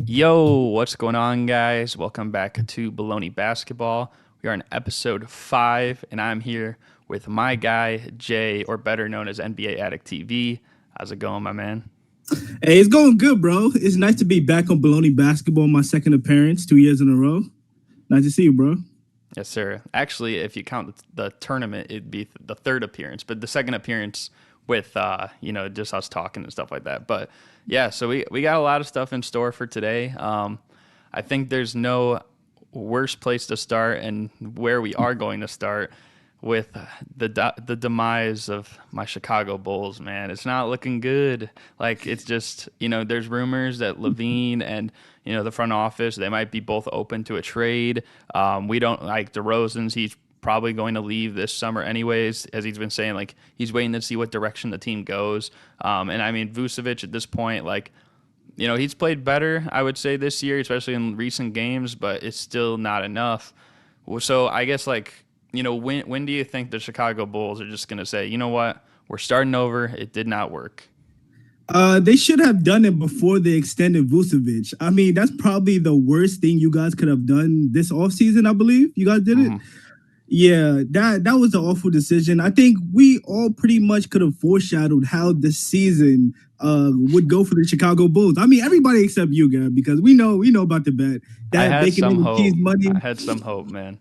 Yo, what's going on, guys? Welcome back to Bullony Basketball. We are in episode 5, and I'm here with my guy, Jay, or better known as NBA Addict TV. How's it going, my man? Hey, it's going good, bro. It's nice to be back on Bullony Basketball, my second appearance, 2 years in a row. Nice to see you, bro. Yes, sir. Actually, if you count the tournament, it'd be the third appearance, but the second appearance with, just us talking and stuff like that. But yeah, so we got a lot of stuff in store for today. I think there's no worse place to start, and where we are going to start with the demise of my Chicago Bulls, man. It's not looking good. Like, it's just, there's rumors that Levine and, the front office, they might be both open to a trade. We don't like DeRozan's. He's probably going to leave this summer anyways, as he's been saying. Like, he's waiting to see what direction the team goes. And I mean, Vucevic at this point, like, he's played better, I would say, this year, especially in recent games, but it's still not enough. So I guess, like, when do you think the Chicago Bulls are just going to say, you know what, we're starting over, it did not work? They should have done it before they extended Vucevic. I mean, that's probably the worst thing you guys could have done this offseason, I believe. You guys did it? Yeah, that was an awful decision. I think we all pretty much could have foreshadowed how the season would go for the Chicago Bulls. I mean, everybody except you, Gab, because we know about the bet. That I had some hope. Money. I had some hope, man.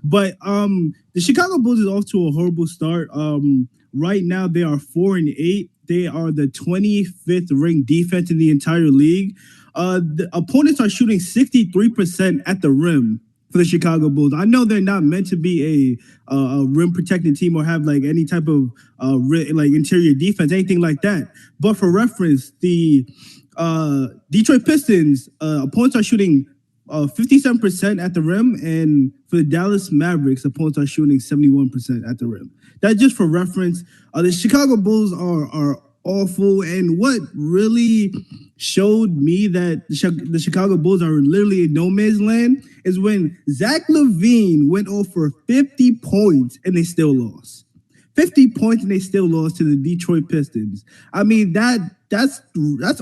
But the Chicago Bulls is off to a horrible start. Right now they are 4-8. They are the 25th ranked defense in the entire league. The opponents are shooting 63% at the rim for the Chicago Bulls. I know they're not meant to be a rim protecting team or have like any type of like interior defense, anything like that. But for reference, the Detroit Pistons opponents are shooting 57% at the rim, and for the Dallas Mavericks, opponents are shooting 71% at the rim. That's just for reference. The Chicago Bulls are awful, and what really showed me that the Chicago Bulls are literally in no man's land is when Zach LaVine went off for 50 points and they still lost. 50 points and they still lost to the Detroit Pistons. I mean, that's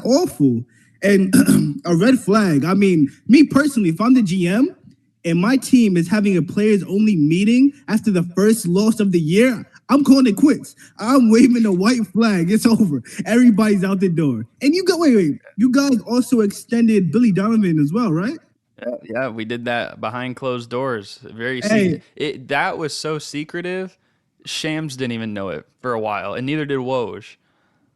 awful. And a red flag. I mean, me personally, if I'm the GM and my team is having a players-only meeting after the first loss of the year, I'm calling it quits. I'm waving the white flag. It's over. Everybody's out the door. And wait. You guys also extended Billy Donovan as well, right? Yeah, we did that behind closed doors. That was so secretive. Shams didn't even know it for a while, and neither did Woj.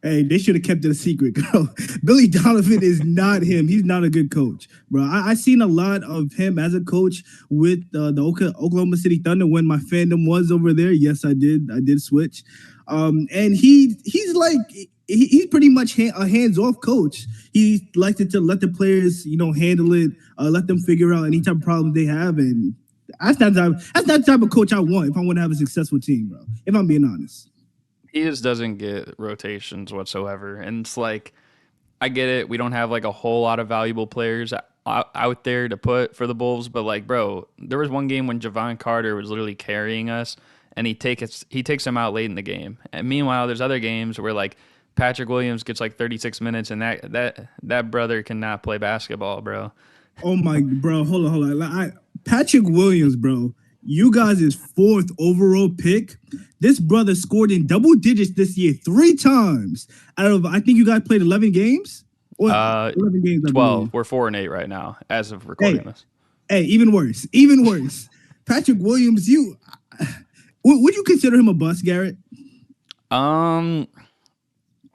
Hey, they should have kept it a secret, girl. Billy Donovan is not him. He's not a good coach, bro. I seen a lot of him as a coach with the Oklahoma City Thunder when my fandom was over there. Yes, I did. I did switch. And he's pretty much a hands-off coach. He likes to let the players, handle it, let them figure out any type of problems they have. And that's not the type of coach I want if I want to have a successful team, bro, if I'm being honest. He just doesn't get rotations whatsoever. And it's like, I get it. We don't have like a whole lot of valuable players out there to put for the Bulls. But like, bro, there was one game when Javon Carter was literally carrying us, and he takes him out late in the game. And meanwhile, there's other games where like Patrick Williams gets like 36 minutes, and that brother cannot play basketball, bro. Oh my, bro, hold on. Patrick Williams, bro. You guys' 4th overall pick. This brother scored in double digits this year 3 times. I think you guys played 11 games? Or 11 games. 12. We're 4-8 right now as of recording this. Hey, even worse. Patrick Williams, would you consider him a bust, Garrett? I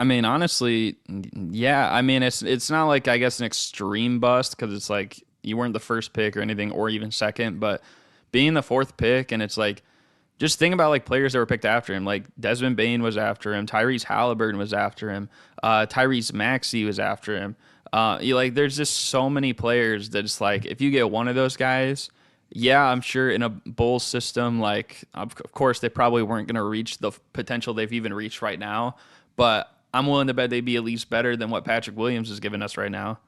mean, honestly, yeah. I mean, it's not like, I guess, an extreme bust, because it's like you weren't the first pick or anything, or even second, but being the 4th pick, and it's like, just think about like players that were picked after him. Like Desmond Bane was after him, Tyrese Halliburton was after him, Tyrese Maxey was after him. There's just so many players that it's like, if you get one of those guys, yeah, I'm sure in a Bulls system, like of course they probably weren't going to reach the potential they've even reached right now, but I'm willing to bet they'd be at least better than what Patrick Williams is giving us right now.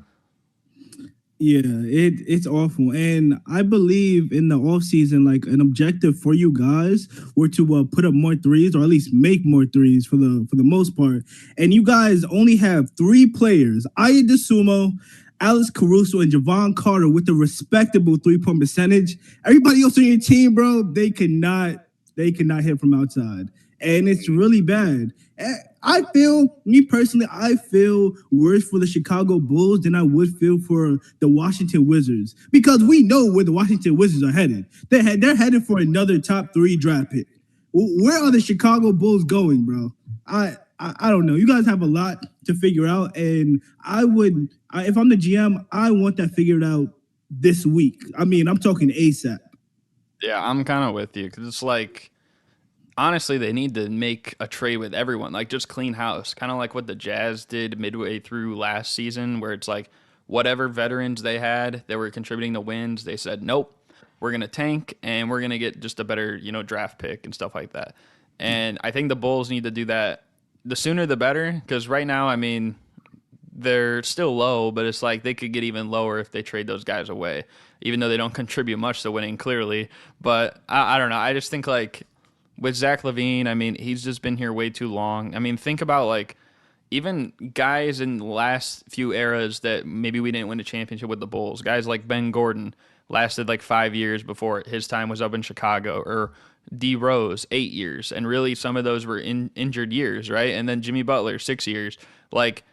Yeah, it's awful. And I believe in the offseason, like an objective for you guys were to put up more threes or at least make more threes for the most part. And you guys only have three players, Aya DeSumo, Alex Caruso, and Javon Carter with a respectable 3-point percentage. Everybody else on your team, bro, they cannot hit from outside. And it's really bad. I feel, me personally, I feel worse for the Chicago Bulls than I would feel for the Washington Wizards because we know where the Washington Wizards are headed. They're headed for another top 3 draft pick. Where are the Chicago Bulls going, bro? I don't know. You guys have a lot to figure out, and if I'm the GM, I want that figured out this week. I mean, I'm talking ASAP. Yeah, I'm kind of with you because it's like honestly, they need to make a trade with everyone, like just clean house, kind of like what the Jazz did midway through last season, where it's like whatever veterans they had that were contributing to wins, they said, nope, we're gonna tank and we're gonna get just a better, draft pick and stuff like that. And I think the Bulls need to do that. The sooner the better, because right now, I mean, they're still low, but it's like they could get even lower if they trade those guys away, even though they don't contribute much to winning, clearly. But I don't know. I just think like with Zach LaVine, I mean, he's just been here way too long. I mean, think about like even guys in the last few eras that maybe we didn't win a championship with the Bulls. Guys like Ben Gordon lasted like 5 years before his time was up in Chicago, or D Rose 8 years, and really some of those were injured years, right? And then Jimmy Butler 6 years. Like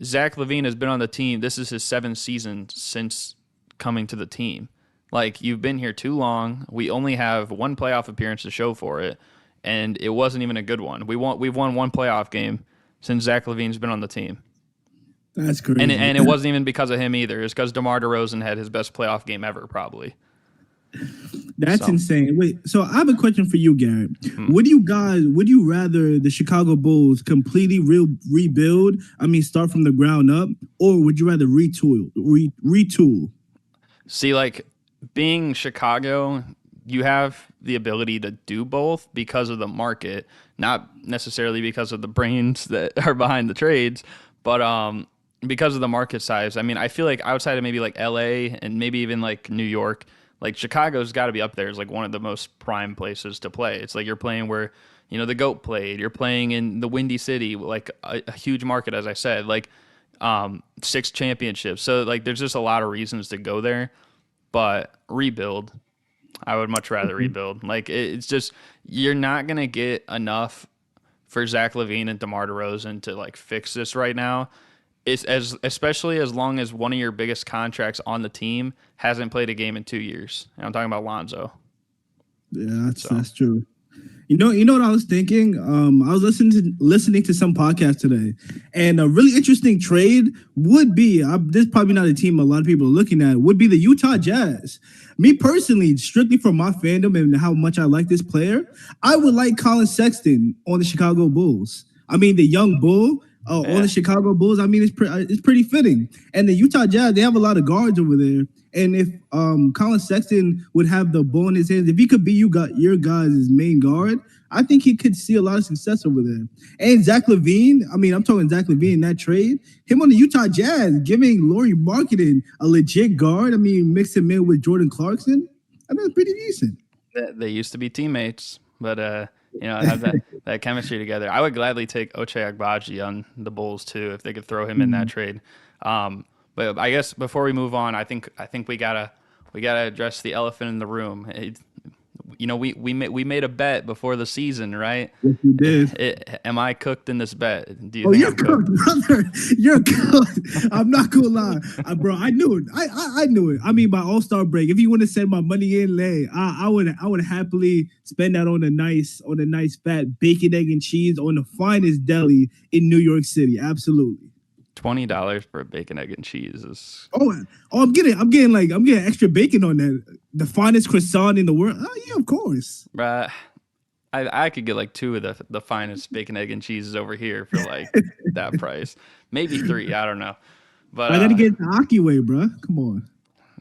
Zach LaVine has been on the team. This is his seventh season since coming to the team. Like, you've been here too long. We only have one playoff appearance to show for it, and it wasn't even a good one. We've won one playoff game since Zach LaVine's been on the team. That's crazy. And it wasn't even because of him either. It's because DeMar DeRozan had his best playoff game ever, probably. That's insane. Wait, so I have a question for you, Garrett. Would you rather the Chicago Bulls completely rebuild? I mean, start from the ground up, or would you rather retool? See, like being Chicago, you have the ability to do both because of the market, not necessarily because of the brains that are behind the trades, but because of the market size. I mean, I feel like outside of maybe like LA and maybe even like New York, like Chicago's got to be up there as like one of the most prime places to play. It's like you're playing where, the GOAT played. You're playing in the Windy City, like a huge market, as I said, like 6 championships. So like there's just a lot of reasons to go there. But rebuild, I would much rather rebuild. Like it's just you're not gonna get enough for Zach LaVine and DeMar DeRozan to like fix this right now. It's especially as long as one of your biggest contracts on the team hasn't played a game in 2 years. And I'm talking about Lonzo. Yeah, that's true. You know what I was thinking? I was listening to some podcast today, and a really interesting trade would be this is probably not a team a lot of people are looking at. Would be the Utah Jazz. Me personally, strictly from my fandom and how much I like this player, I would like Colin Sexton on the Chicago Bulls. I mean, the young bull. On the Chicago Bulls, I mean, it's pretty fitting. And the Utah Jazz, they have a lot of guards over there. And if Colin Sexton would have the ball in his hands, if he could be your guys' main guard, I think he could see a lot of success over there. And Zach LaVine, I mean, I'm talking Zach LaVine in that trade, him on the Utah Jazz, giving Lauri Markkanen a legit guard. I mean, mix him in with Jordan Clarkson. I mean, it's pretty decent. They used to be teammates, but have that chemistry together. I would gladly take Ochai Agbaji on the Bulls too if they could throw him in that trade. But I guess before we move on, I think we gotta address the elephant in the room. We made a bet before the season, right? Yes, you did. Am I cooked in this bet? Do you think you're I'm cooked, brother? You're cooked. I'm not gonna lie, bro. I knew it. I knew it. I mean, by All-Star break, if you want to send my money in late, I would happily spend that on a nice fat bacon, egg, and cheese on the finest deli in New York City. Absolutely. $20 for a bacon, egg, and cheese is. I'm getting extra bacon on that. The finest croissant in the world. Oh yeah, of course. Right. I could get like 2 of the finest bacon, egg, and cheeses over here for like that price. Maybe 3. I don't know. But I gotta get the hockey way, bro. Come on.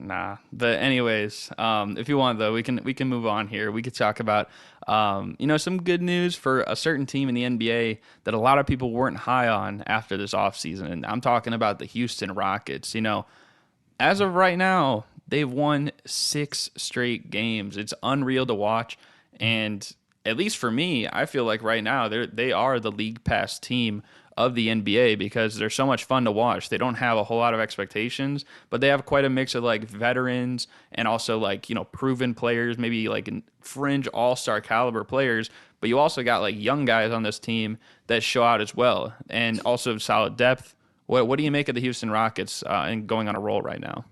Nah. But anyways, if you want though, we can move on here. We could talk about some good news for a certain team in the NBA that a lot of people weren't high on after this offseason. And I'm talking about the Houston Rockets. As of right now, they've won 6 straight games. It's unreal to watch, and at least for me, I feel like right now they are the league pass team of the NBA because they're so much fun to watch. They don't have a whole lot of expectations, but they have quite a mix of like veterans and also like, proven players, maybe like fringe all-star caliber players, but you also got like young guys on this team that show out as well, and also solid depth. What do you make of the Houston Rockets and going on a roll right now?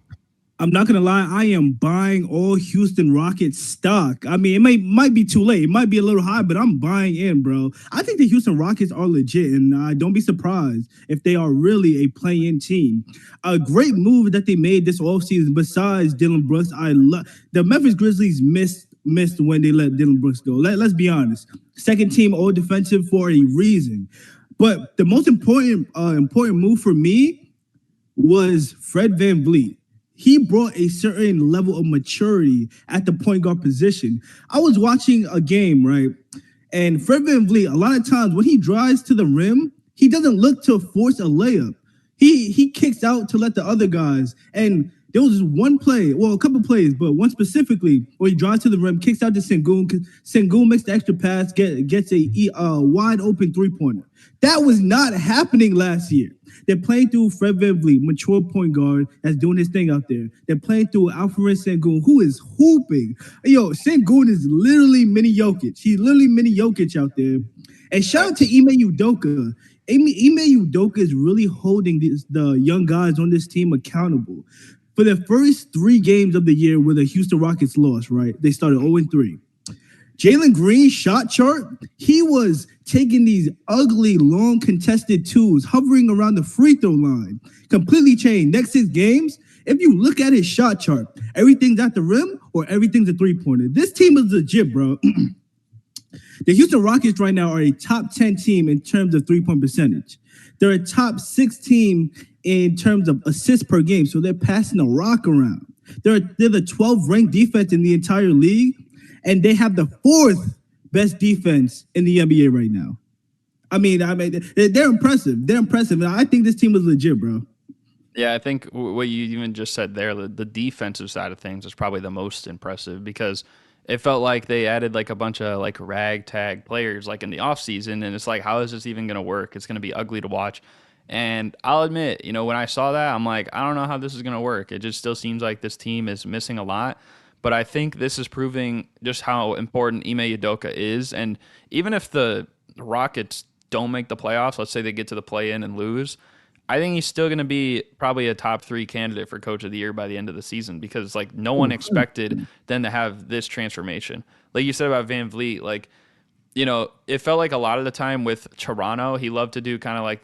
I'm not gonna lie, I am buying all Houston Rockets stock. I mean, it might be too late, it might be a little high, but I'm buying in, bro. I think the Houston Rockets are legit, and don't be surprised if they are really a play-in team. A great move that they made this offseason, besides Dylan Brooks, I love the Memphis Grizzlies missed when they let Dylan Brooks go. Let's be honest. Second team all defensive for a reason. But the most important move for me was Fred VanVleet. He brought a certain level of maturity at the point guard position. I was watching a game, right? And Fred VanVleet, a lot of times when he drives to the rim, he doesn't look to force a layup. He kicks out to let the other guys. And there was one play, well, a couple plays, but one specifically where he drives to the rim, kicks out to Sengun. Sengun makes the extra pass, gets a wide open three-pointer. That was not happening last year. They're playing through Fred VanVleet, mature point guard that's doing his thing out there. They're playing through Alfred Sengun, who is hooping. Yo, Sengun is literally mini Jokic. He's literally mini Jokic out there. And shout out to Ime Udoka. Ime Udoka is really holding the young guys on this team accountable. For the first 3 games of the year where the Houston Rockets lost, right? They started 0-3. Jalen Green's shot chart, he was taking these ugly, long contested twos, hovering around the free throw line. Completely changed. Next 6 games, if you look at his shot chart, everything's at the rim or everything's a three-pointer. This team is legit, bro. The Houston Rockets right now are a top 10 team in terms of three-point percentage. They're a top 6 team in terms of assists per game, so they're passing the rock around. They're the 12th ranked defense in the entire league, and they have the 4th best defense in the NBA right now. I mean, they're impressive. They're impressive. I think this team is legit, bro. Yeah, I think what you even just said there, the defensive side of things is probably the most impressive because it felt like they added like a bunch of like ragtag players like in the offseason, and it's like, how is this even going to work? It's going to be ugly to watch. And I'll admit, when I saw that, I'm like, I don't know how this is going to work. It just still seems like this team is missing a lot. But I think this is proving just how important Ime Udoka is. And even if the Rockets don't make the playoffs, let's say they get to the play-in and lose, I think he's still going to be probably a top 3 candidate for Coach of the Year by the end of the season because like no one expected them to have this transformation. Like you said about VanVleet, like, it felt like a lot of the time with Toronto, he loved to do kind of like,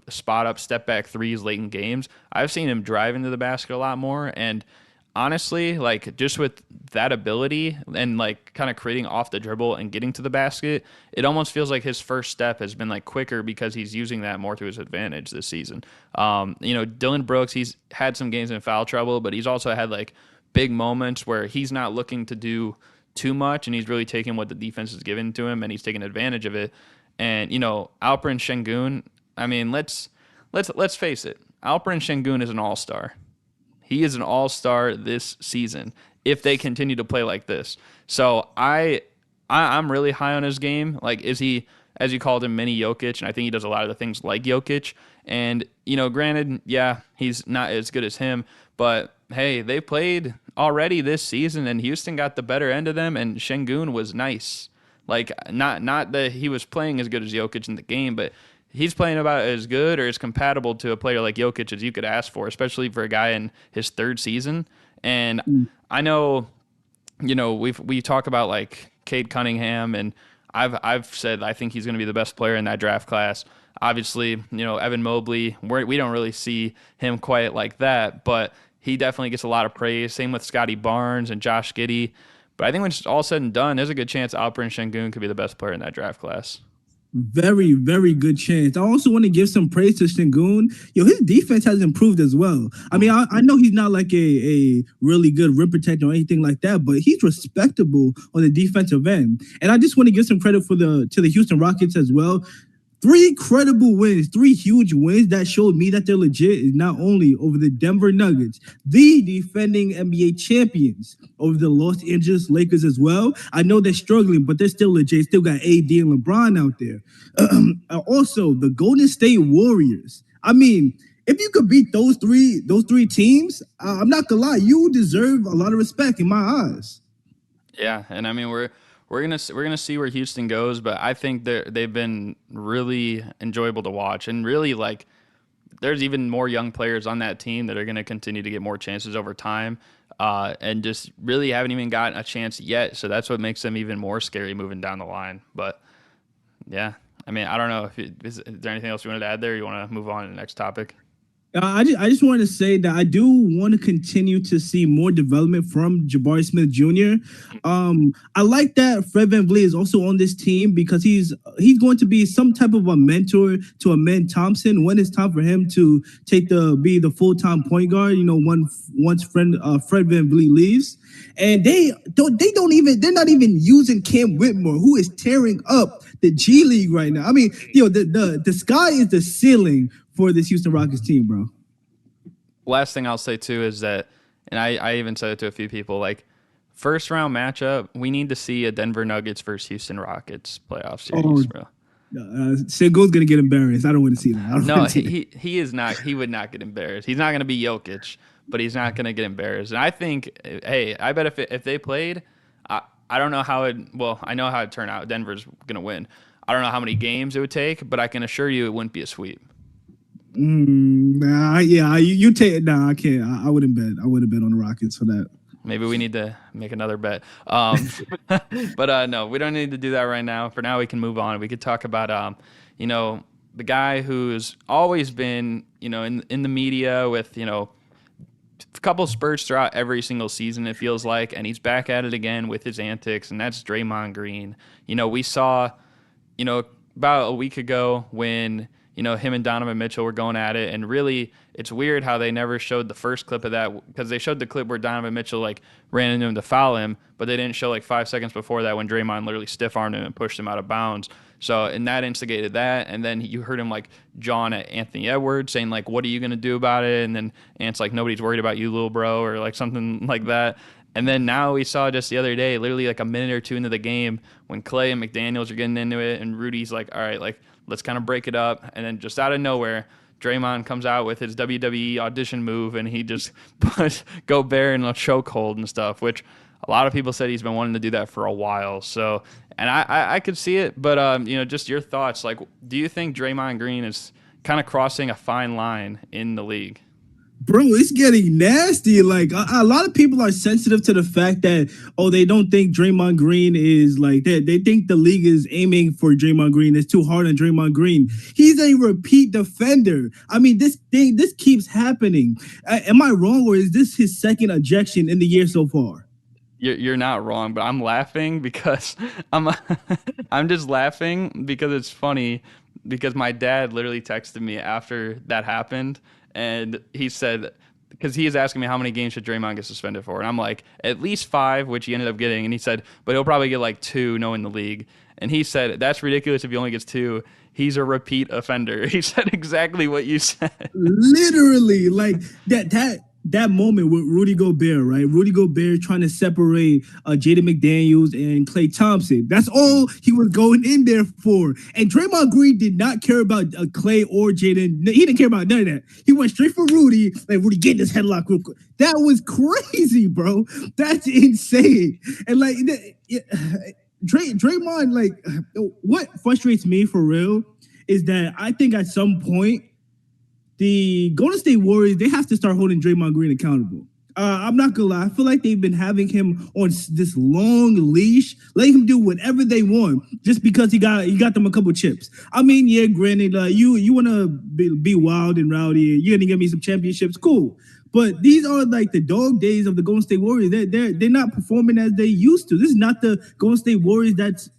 spot up, step back threes late in games. I've seen him drive into the basket a lot more. And honestly, like just with that ability and like kind of creating off the dribble and getting to the basket, it almost feels like his first step has been like quicker because he's using that more to his advantage this season. Dylan Brooks, he's had some games in foul trouble, but he's also had like big moments where he's not looking to do too much and he's really taking what the defense is giving to him and he's taking advantage of it. And, Alperen Sengun, I mean, let's face it. Alperen Sengun is an all-star. He is an all-star this season if they continue to play like this. So I'm really high on his game. Like, is he, as you called him, mini Jokic? And I think he does a lot of the things like Jokic. And, granted, yeah, he's not as good as him. But, hey, they played already this season, and Houston got the better end of them, and Sengun was nice. Like, not that he was playing as good as Jokic in the game, but he's playing about as good or as compatible to a player like Jokic as you could ask for, especially for a guy in his 3rd season. And I know, we talk about like Cade Cunningham, and I've said I think he's going to be the best player in that draft class. Obviously, Evan Mobley, we don't really see him quite like that, but he definitely gets a lot of praise. Same with Scotty Barnes and Josh Giddey. But I think when it's all said and done, there's a good chance Alperen Sengun could be the best player in that draft class. Very, very good chance. I also want to give some praise to Sengun. His defense has improved as well. I mean, I know he's not like a really good rim protector or anything like that, but he's respectable on the defensive end. And I just want to give some credit to the Houston Rockets as well. 3 credible wins, 3 huge wins that showed me that they're legit is not only over the Denver Nuggets, the defending NBA champions, over the Los Angeles Lakers as well. I know they're struggling, but they're still legit. Still got AD and LeBron out there. Also, the Golden State Warriors. I mean, if you could beat those three teams, I'm not gonna lie, you deserve a lot of respect in my eyes. Yeah, and I mean we're gonna see where Houston goes, but I think they've been really enjoyable to watch, and really like there's even more young players on that team that are gonna continue to get more chances over time, and just really haven't even gotten a chance yet. So that's what makes them even more scary moving down the line. But yeah, I mean I don't know if is there anything else you wanted to add there? You want to move on to the next topic? I just wanted to say that I do want to continue to see more development from Jabari Smith Jr. I like that Fred VanVleet is also on this team because he's going to be some type of a mentor to Amen Thompson when it's time for him to be the full-time point guard. You know, once Fred VanVleet leaves, and they're not even using Cam Whitmore, who is tearing up the G League right now. I mean, the sky is the ceiling for this Houston Rockets team, bro. Last thing I'll say too is that, and I even said it to a few people, like first round matchup, we need to see a Denver Nuggets versus Houston Rockets playoff series, bro. Sengun's gonna get embarrassed. I don't want to see that. No, he is not. He would not get embarrassed. He's not gonna be Jokic, but he's not gonna get embarrassed. And I think, hey, I bet if they played, I don't know how it. Well, I know how it turned out. Denver's gonna win. I don't know how many games it would take, but I can assure you it wouldn't be a sweep. You take it. Nah, I can't. I wouldn't bet. I wouldn't bet on the Rockets for that. Maybe we need to make another bet. But no, we don't need to do that right now. For now, we can move on. We could talk about, the guy who's always been, in the media with, a couple spurts throughout every single season, it feels like, and he's back at it again with his antics, and that's Draymond Green. We saw, about a week ago when him and Donovan Mitchell were going at it, and really it's weird how they never showed the first clip of that, because they showed the clip where Donovan Mitchell ran into him to foul him, but they didn't show 5 seconds before that when Draymond literally stiff-armed him and pushed him out of bounds. So, and that instigated that, and then you heard him John at Anthony Edwards saying what are you going to do about it? And then Ant's nobody's worried about you, little bro, or something like that. And then now we saw just the other day, literally a minute or two into the game, when Clay and McDaniels are getting into it, and Rudy's all right, let's kind of break it up. And then just out of nowhere, Draymond comes out with his WWE audition move, and he just puts Gobert in a chokehold and stuff, which a lot of people said he's been wanting to do that for a while. So, and I could see it, but just your thoughts. Do you think Draymond Green is kind of crossing a fine line in the league? Bro, it's getting nasty. A lot of people are sensitive to the fact that, they don't think Draymond Green is they think the league is aiming for Draymond Green. It's too hard on Draymond Green. He's a repeat defender. I mean, this keeps happening. Am I wrong, or is this his second ejection in the year so far? You're not wrong, but I'm laughing because I'm just laughing because it's funny, because my dad literally texted me after that happened. And he said, because he is asking me how many games should Draymond get suspended for. And I'm like, at least 5, which he ended up getting. And he said, but he'll probably get 2 knowing the league. And he said, that's ridiculous if he only gets 2. He's a repeat offender. He said exactly what you said. Literally, that moment with Rudy Gobert, right? Rudy Gobert trying to separate Jaden McDaniels and Klay Thompson. That's all he was going in there for. And Draymond Green did not care about Klay or Jaden. He didn't care about none of that. He went straight for Rudy. Rudy, get in this headlock real quick. That was crazy, bro. That's insane. And Draymond, what frustrates me for real is that I think at some point, the Golden State Warriors, they have to start holding Draymond Green accountable. I'm not gonna lie. I feel like they've been having him on this long leash, letting him do whatever they want, just because he got them a couple chips. I mean, yeah, granted, you want to be wild and rowdy, and you're gonna give me some championships, cool. But these are the dog days of the Golden State Warriors. They're not performing as they used to. This is not the Golden State Warriors that's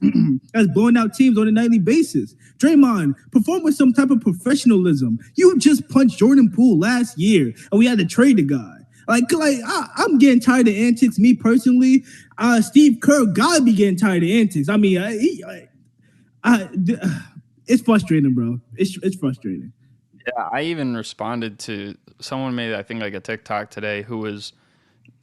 blowing out teams on a nightly basis. Draymond, perform with some type of professionalism. You just punched Jordan Poole last year, and we had to trade the guy. I'm getting tired of antics. Me personally, Steve Kerr gotta be getting tired of antics. I mean, it's frustrating, bro. It's frustrating. Yeah, I even responded to someone made I think like a TikTok today who was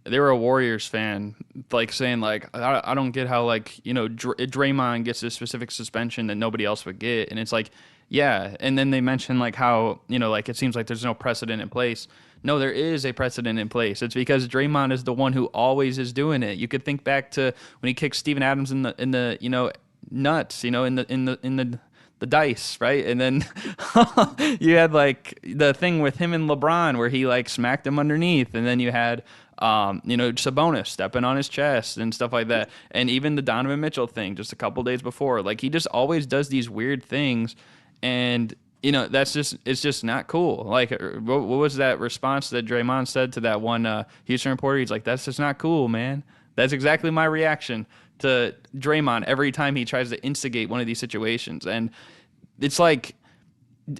they were a Warriors fan, like saying like I don't get how like Draymond gets this specific suspension that nobody else would get, and it's like yeah, and then they mentioned like how like it seems like there's no precedent in place. No, there is a precedent in place. It's because Draymond is the one who always is doing it. You could think back to when he kicked Steven Adams in the nuts, in the dice, right? And then you had like the thing with him and LeBron where he like smacked him underneath, and then you had Sabonis stepping on his chest and stuff like that, and even the Donovan Mitchell thing just a couple days before. Like he just always does these weird things, and that's just it's just not cool. Like what was that response that Draymond said to that one Houston reporter? He's like, "That's just not cool, man." That's exactly my reaction to Draymond every time he tries to instigate one of these situations. And it's like,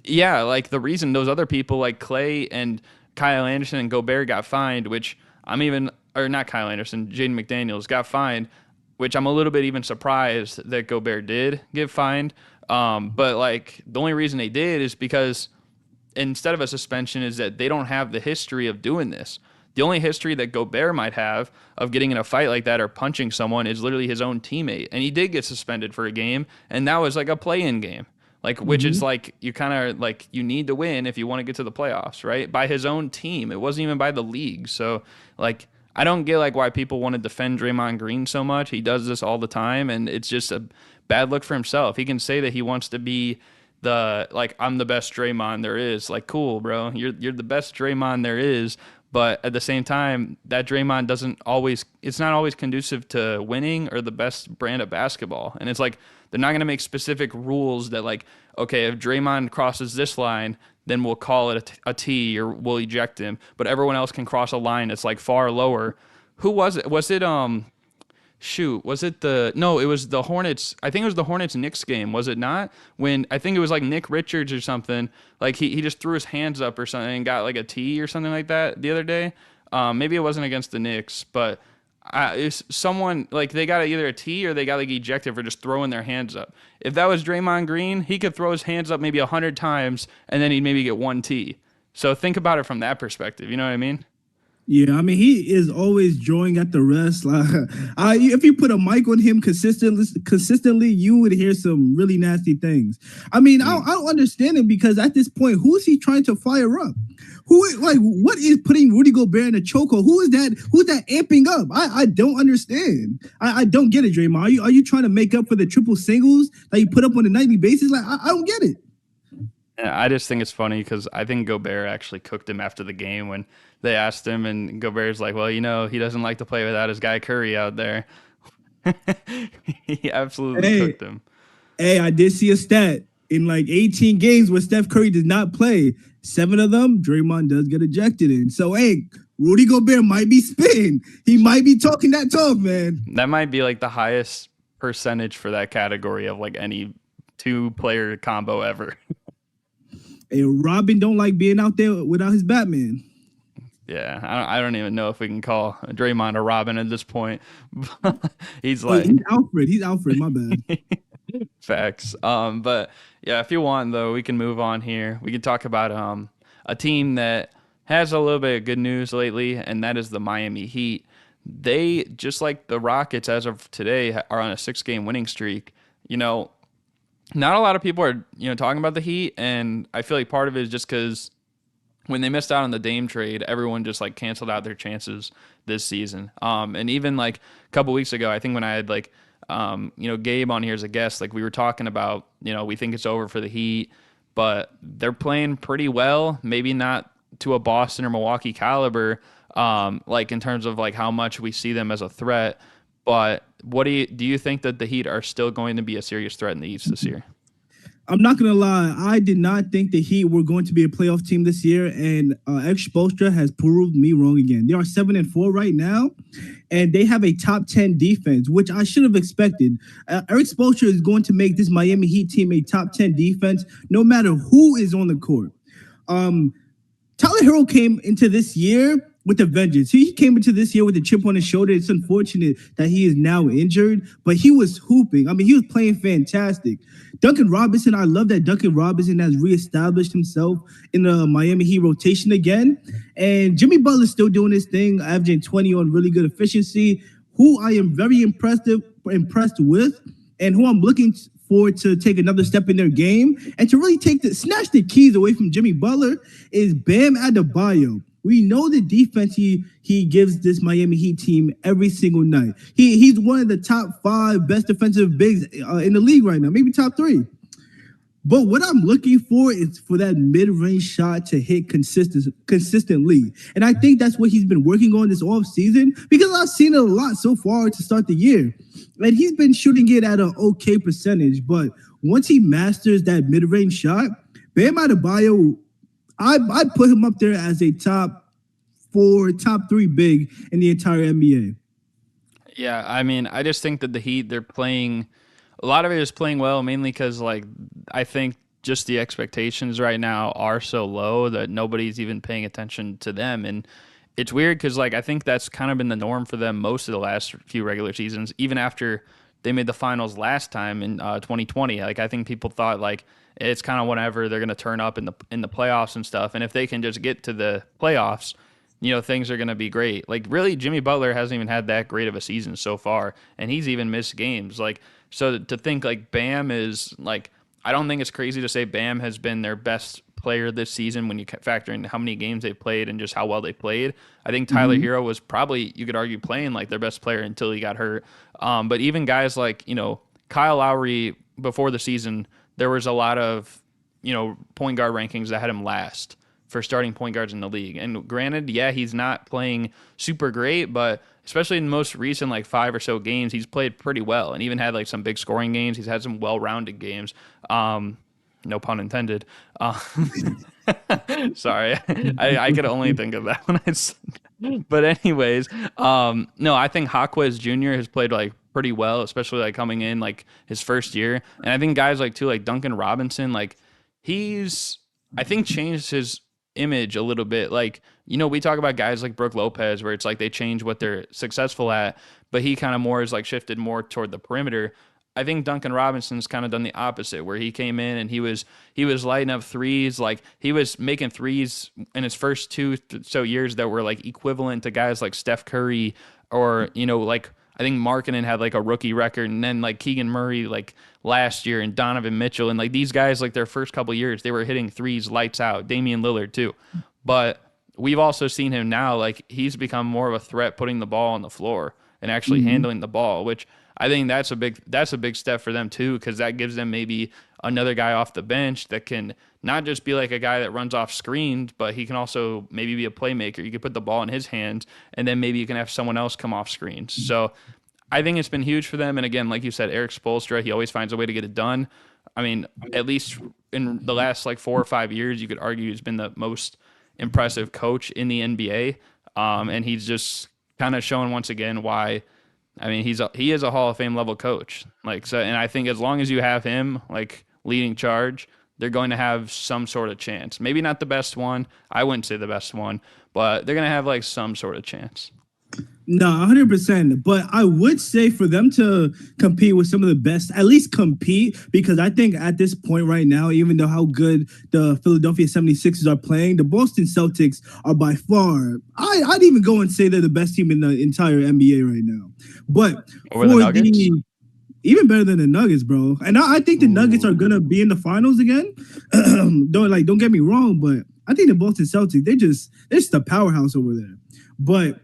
yeah, like the reason those other people like Clay and Kyle Anderson and Gobert got fined, which or not Kyle Anderson, Jaden McDaniels got fined, which I'm a little bit even surprised that Gobert did get fined. But like the only reason they did is because instead of a suspension is that they don't have the history of doing this. The only history that Gobert might have of getting in a fight like that or punching someone is literally his own teammate. And he did get suspended for a game, and that was like a play-in game. Like, which is like, you kind of like, you need to win if you want to get to the playoffs, right? By his own team. It wasn't even by the league. So, like, I don't get like why people want to defend Draymond Green so much. He does this all the time, and it's just a bad look for himself. He can say that he wants to be I'm the best Draymond there is. Like, cool, bro. You're the best Draymond there is. But at the same time, that Draymond it's not always conducive to winning or the best brand of basketball. And it's like, they're not going to make specific rules that like, okay, if Draymond crosses this line, then we'll call it a T or we'll eject him. But everyone else can cross a line that's like far lower. Who was it? Was it, no, it was the Hornets. I think it was the Hornets Knicks game, was it not? When I think it was like Nick Richards or something. Like he just threw his hands up or something and got like a T or something like that the other day. Maybe it wasn't against the Knicks, but it's someone like they got either a T or they got like ejected for just throwing their hands up. If that was Draymond Green, he could throw his hands up maybe 100 times and then he'd maybe get one T. So think about it from that perspective. You know what I mean? Yeah, I mean, he is always drawing at the rest. Like, if you put a mic on him consistently, you would hear some really nasty things. I mean, I don't understand it because at this point, who is he trying to fire up? What is putting Rudy Gobert in a chokehold? Who is that? Who's that amping up? I don't understand. I don't get it, Draymond. Are you trying to make up for the triple singles that you put up on a nightly basis? Like, I don't get it. I just think it's funny because I think Gobert actually cooked him after the game when they asked him, and Gobert's like, well, he doesn't like to play without his guy Curry out there. He absolutely cooked him. Hey, I did see a stat. In like 18 games where Steph Curry did not play, 7 of them, Draymond does get ejected in. So, hey, Rudy Gobert might be spitting. He might be talking that talk, man. That might be like the highest percentage for that category of like any 2-player combo ever. Hey, Robin don't like being out there without his Batman. Yeah, I don't even know if we can call Draymond a Robin at this point. He's like he's Alfred. He's Alfred. My bad. Facts. But yeah, if you want though, we can move on here. We can talk about a team that has a little bit of good news lately, and that is the Miami Heat. They, just like the Rockets as of today, are on a 6-game winning streak. Not a lot of people are talking about the Heat, and I feel like part of it is just because when they missed out on the Dame trade, everyone just like canceled out their chances this season. And even like a couple weeks ago, I think when I had like Gabe on here as a guest, like we were talking about, we think it's over for the Heat, but they're playing pretty well. Maybe not to a Boston or Milwaukee caliber, like in terms of like how much we see them as a threat. But what do you think that the Heat are still going to be a serious threat in the East this year? I'm not going to lie. I did not think the Heat were going to be a playoff team this year, and Eric Spoelstra has proved me wrong again. They are 7-4 right now, and they have a top 10 defense, which I should have expected. Eric Spoelstra is going to make this Miami Heat team a top 10 defense, no matter who is on the court. Tyler Hero came into this year with a vengeance. He came into this year with a chip on his shoulder. It's unfortunate that he is now injured, but he was hooping. I mean, he was playing fantastic. Duncan Robinson, I love that Duncan Robinson has reestablished himself in the Miami Heat rotation again. And Jimmy Butler's still doing his thing, averaging 20 on really good efficiency, who I am very impressed with, and who I'm looking forward to take another step in their game and to really snatch the keys away from Jimmy Butler is Bam Adebayo. We know the defense he gives this Miami Heat team every single night. He's one of the top 5 best defensive bigs in the league right now, maybe top 3. But what I'm looking for is for that mid-range shot to hit consistently. And I think that's what he's been working on this offseason because I've seen it a lot so far to start the year. And he's been shooting it at an okay percentage. But once he masters that mid-range shot, Bam Adebayo, I put him up there as a top 4, top 3 big in the entire NBA. Yeah, I mean, I just think that the Heat, they're playing – a lot of it is playing well, mainly because, like, I think just the expectations right now are so low that nobody's even paying attention to them. And it's weird because, like, I think that's kind of been the norm for them most of the last few regular seasons, even after they made the finals last time in 2020. Like, I think people thought, like, it's kind of whenever they're going to turn up in the playoffs and stuff. And if they can just get to the playoffs, you know, things are going to be great. Like, really, Jimmy Butler hasn't even had that great of a season so far, and he's even missed games. Like, so to think, like, Bam is, like, I don't think it's crazy to say Bam has been their best player this season when you factor in how many games they played and just how well they played. I think Tyler Hero was probably, you could argue, playing like their best player until he got hurt. But even guys like, you know, Kyle Lowry before the season, there was a lot of, you know, point guard rankings that had him last for starting point guards in the league. And granted, yeah, he's not playing super great, but especially in the most recent, like, 5 or so games, he's played pretty well and even had, like, some big scoring games. He's had some well-rounded games. No pun intended. Sorry. I could only think of that when I said that. But anyways, no, I think Hawkwiz Jr. has played, like, pretty well, especially, like, coming in, like, his first year. And I think guys like, too, like Duncan Robinson, like, he's, I think, changed his image a little bit. Like, you know, we talk about guys like Brook Lopez where it's like they change what they're successful at, but he kind of more is like shifted more toward the perimeter. I think Duncan Robinson's kind of done the opposite, where he came in and he was lighting up threes. Like, he was making threes in his first 2 so years that were like equivalent to guys like Steph Curry, or, you know, like, I think Markkanen had like a rookie record, and then like Keegan Murray like last year, and Donovan Mitchell, and like these guys, like, their first couple years, they were hitting threes lights out. Damian Lillard too. But we've also seen him now, like, he's become more of a threat putting the ball on the floor and actually handling the ball, which I think that's a big step for them too, because that gives them maybe another guy off the bench that can not just be like a guy that runs off screens, but he can also maybe be a playmaker. You can put the ball in his hands, and then maybe you can have someone else come off screens. So I think it's been huge for them. And again, like you said, Eric Spoelstra, he always finds a way to get it done. I mean, at least in the last like 4 or 5 years, you could argue he's been the most impressive coach in the NBA. And he's just kind of shown once again why. I mean, he is a Hall of Fame level coach. Like, so, and I think as long as you have him like leading charge, they're going to have some sort of chance. Maybe not the best one. I wouldn't say the best one, but they're going to have like some sort of chance. No, 100%. But I would say for them to compete with some of the best, at least compete, because I think at this point right now, even though how good the Philadelphia 76ers are playing, the Boston Celtics are by far, I'd even go and say they're the best team in the entire NBA right now. But over the Nuggets? Even better than the Nuggets, bro. And I think the Nuggets are gonna be in the finals again. Don't get me wrong, but I think the Boston Celtics, they're just a powerhouse over there. But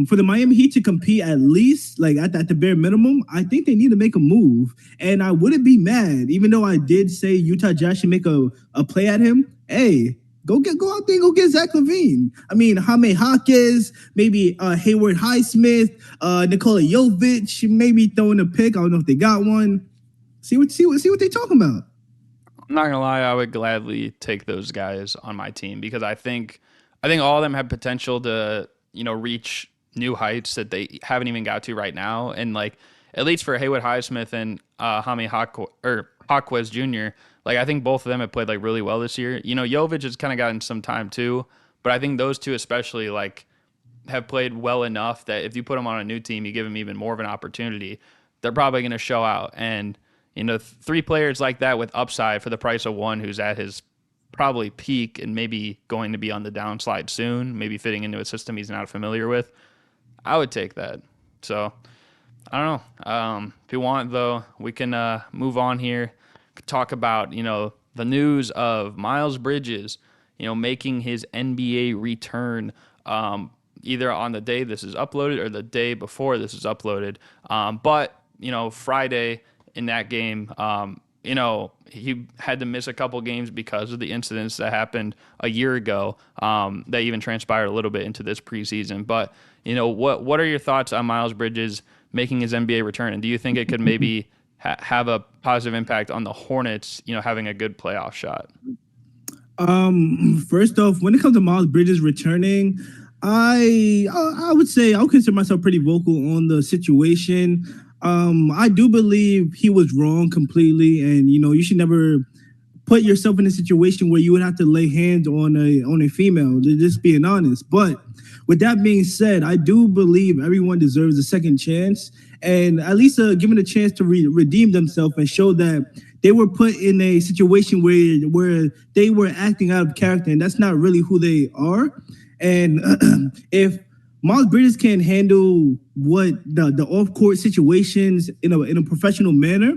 for the Miami Heat to compete at least like at the bare minimum, I think they need to make a move. And I wouldn't be mad, even though I did say Utah Jazz should make a play at him. Hey, go out there and go get Zach LaVine. I mean, Jaime Jaquez, maybe Hayward Highsmith, Nikola Jovic, maybe throwing a pick. I don't know if they got one. See what they talking about. I'm not gonna lie, I would gladly take those guys on my team because I think all of them have potential to, you know, reach new heights that they haven't even got to right now. And like, at least for Haywood Highsmith and Jaime Jaquez Jr., like, I think both of them have played like really well this year. You know, Jovic has kind of gotten some time too, But I think those two especially like have played well enough that if you put them on a new team, you give them even more of an opportunity. They're probably going to show out. And, three players like that with upside for the price of one who's at his probably peak and maybe going to be on the downslide soon, maybe fitting into a system he's not familiar with, I would take that. So I don't know. If you want, though, we can move on here, talk about, the news of Miles Bridges, making his NBA return either on the day this is uploaded or the day before this is uploaded. But, Friday in that game, he had to miss a couple games because of the incidents that happened a year ago that even transpired a little bit into this preseason. But, what are your thoughts on Miles Bridges making his NBA return? And do you think it could maybe have a positive impact on the Hornets, having a good playoff shot? First off, when it comes to Miles Bridges returning, I would say I would consider myself pretty vocal on the situation. I do believe he was wrong completely, and you should never put yourself in a situation where you would have to lay hands on a female. Just being honest. But with that being said, I do believe everyone deserves a second chance, and at least given a chance to redeem themselves and show that they were put in a situation where they were acting out of character, and that's not really who they are. And if Miles Bridges can handle what the off-court situations in a professional manner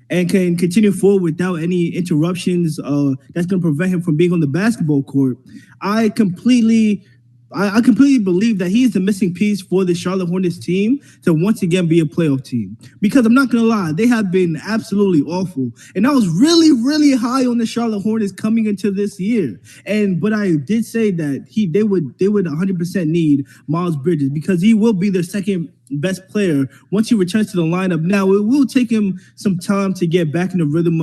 and can continue forward without any interruptions that's going to prevent him from being on the basketball court, I completely believe that he is the missing piece for the Charlotte Hornets team to once again be a playoff team. Because I'm not going to lie, they have been absolutely awful. And I was really, really high on the Charlotte Hornets coming into this year. But I did say that they would 100% need Miles Bridges because he will be their second best player once he returns to the lineup. Now, it will take him some time to get back in the rhythm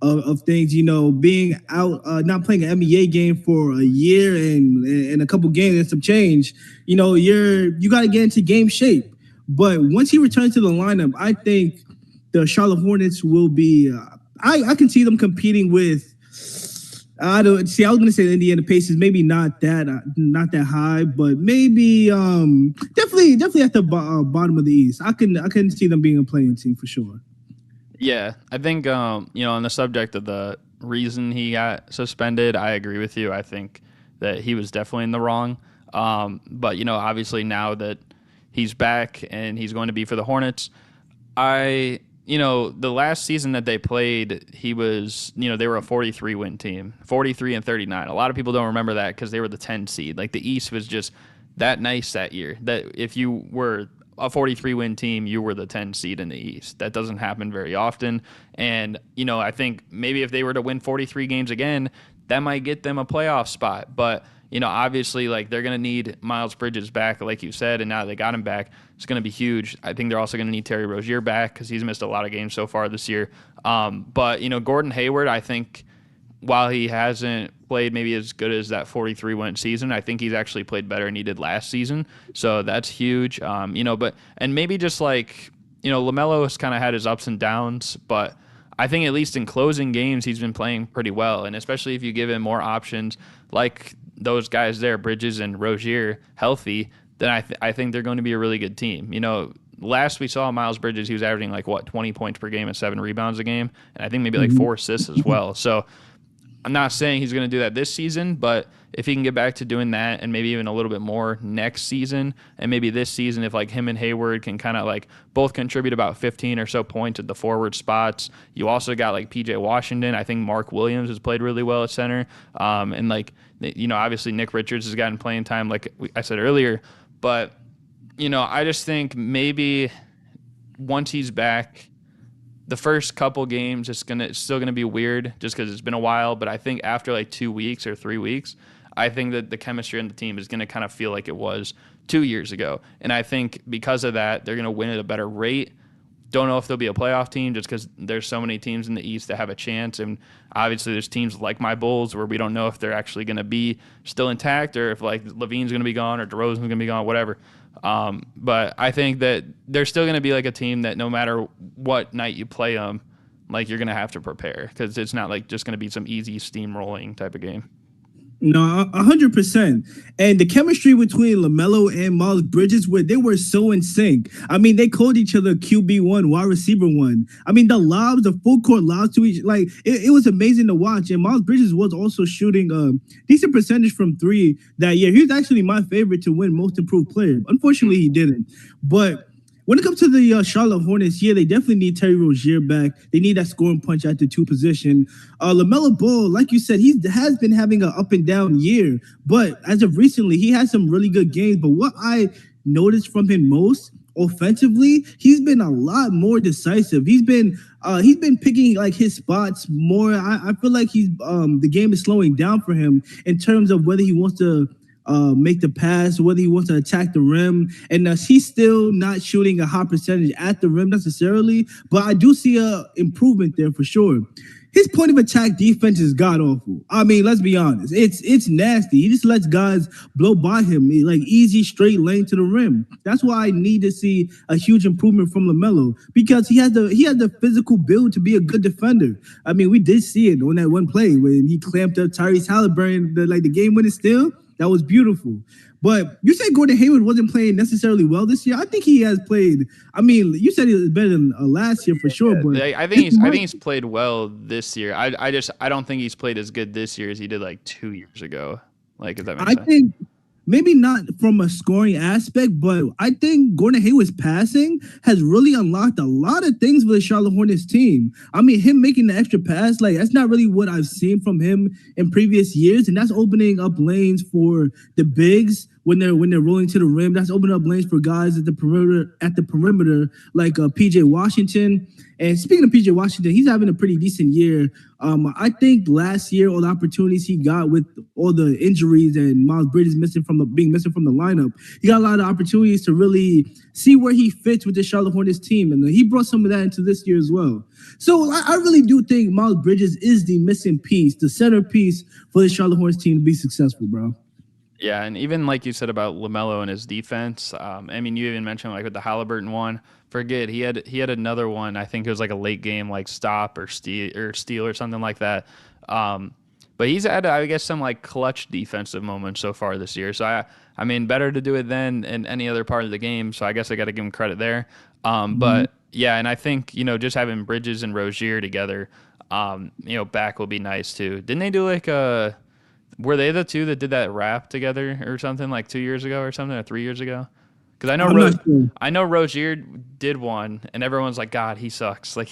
of things, being out, not playing an NBA game for a year and a couple games and some change, you got to get into game shape. But once he returns to the lineup, I think the Charlotte Hornets will be, I can see them competing with, I was going to say the Indiana Pacers, maybe not that high, but maybe definitely at the bottom of the East. I can see them being a playing team for sure. Yeah, I think, on the subject of the reason he got suspended, I agree with you. I think that he was definitely in the wrong. But, obviously now that he's back and he's going to be for the Hornets, the last season that they played, he was, they were a 43-win team, 43-39. A lot of people don't remember that because they were the 10 seed. Like, the East was just that nice that year that if you were a 43-win team, you were the 10 seed in the East. That doesn't happen very often. And, I think maybe if they were to win 43 games again, that might get them a playoff spot. But, obviously, like, they're going to need Miles Bridges back, like you said, and now they got him back. It's going to be huge. I think they're also going to need Terry Rozier back because he's missed a lot of games so far this year. But, Gordon Hayward, I think, while he hasn't played maybe as good as that 43-win season, I think he's actually played better than he did last season. So that's huge. And maybe just like, LaMelo has kind of had his ups and downs, but I think at least in closing games, he's been playing pretty well. And especially if you give him more options like those guys there, Bridges and Rozier, healthy, then I think they're going to be a really good team. Last we saw Miles Bridges, he was averaging 20 points per game and 7 rebounds a game. And I think maybe 4 assists as well. So I'm not saying he's going to do that this season, but if he can get back to doing that and maybe even a little bit more next season, and maybe this season, if him and Hayward can kind of both contribute about 15 or so points at the forward spots. You also got PJ Washington. I think Mark Williams has played really well at center. And obviously Nick Richards has gotten playing time, like I said earlier. But, I just think maybe once he's back, the first couple games, it's still gonna be weird just because it's been a while. But I think after 2 weeks or 3 weeks, I think that the chemistry on the team is gonna kind of feel like it was 2 years ago. And I think because of that, they're gonna win at a better rate. Don't know if they'll be a playoff team just because there's so many teams in the East that have a chance. And obviously there's teams like my Bulls where we don't know if they're actually gonna be still intact or if Levine's gonna be gone or DeRozan's gonna be gone, whatever. But I think that they're still going to be a team that no matter what night you play them, you're going to have to prepare because it's not just going to be some easy steamrolling type of game. No, 100%. And the chemistry between LaMelo and Miles Bridges, where they were so in sync. I mean, they called each other QB1, wide receiver one. I mean, the lobs, the full court lobs to each, like it was amazing to watch. And Miles Bridges was also shooting a decent percentage from three that year. He was actually my favorite to win Most Improved Player. Unfortunately, he didn't. But when it comes to the Charlotte Hornets, yeah, they definitely need Terry Rozier back. They need that scoring punch at the two position. LaMelo Ball, like you said, he has been having an up and down year, but as of recently, he had some really good games. But what I noticed from him most offensively, he's been a lot more decisive. He's been picking like his spots more. I feel like he's the game is slowing down for him in terms of whether he wants to make the pass, whether he wants to attack the rim. And he's still not shooting a high percentage at the rim necessarily, but I do see a improvement there for sure. His point of attack defense is god awful. I mean, let's be honest. It's nasty. He just lets guys blow by him, like easy straight lane to the rim. That's why I need to see a huge improvement from LaMelo because he has the physical build to be a good defender. I mean, we did see it on that one play when he clamped up Tyrese Halliburton, the game winning steal. That was beautiful. But you said Gordon Hayward wasn't playing necessarily well this year. I think he has played. I mean, you said he was better than last year for sure. But I think he's played well this year. I don't think he's played as good this year as he did like 2 years ago. Like, if that makes sense. I think maybe not from a scoring aspect, but I think Gordon Hayward's passing has really unlocked a lot of things for the Charlotte Hornets team. I mean, him making the extra pass, like that's not really what I've seen from him in previous years, and that's opening up lanes for the bigs when they're rolling to the rim. That's opening up lanes for guys at the perimeter, like PJ Washington. And speaking of PJ Washington, he's having a pretty decent year. I think last year, all the opportunities he got with all the injuries and Miles Bridges being missing from the lineup, he got a lot of opportunities to really see where he fits with the Charlotte Hornets team, and he brought some of that into this year as well. So I really do think Miles Bridges is the missing piece, the centerpiece for the Charlotte Hornets team to be successful, bro. Yeah, and even like you said about LaMelo and his defense, I mean, you even mentioned like with the Halliburton one. Forget he had another one. I think it was like a late game like stop or steal or something like that. But he's had, I guess, some like clutch defensive moments so far this year. So I mean, better to do it then in any other part of the game. So I guess I got to give him credit there. But yeah, and I think just having Bridges and Rozier together, back will be nice too. Didn't they do like a? Were they the two that did that rap together or something like 2 years ago or something or 3 years ago? Because I know Rozier did one, and everyone's like, God, he sucks. Like,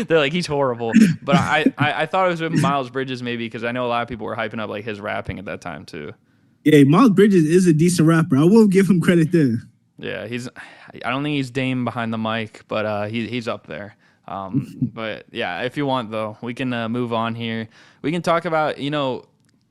they're like, he's horrible. But I thought it was with Miles Bridges maybe because I know a lot of people were hyping up like his rapping at that time too. Yeah, Miles Bridges is a decent rapper. I will give him credit there. Yeah, I don't think he's Dame behind the mic, but he's up there. But yeah, if you want though, we can move on here. We can talk about,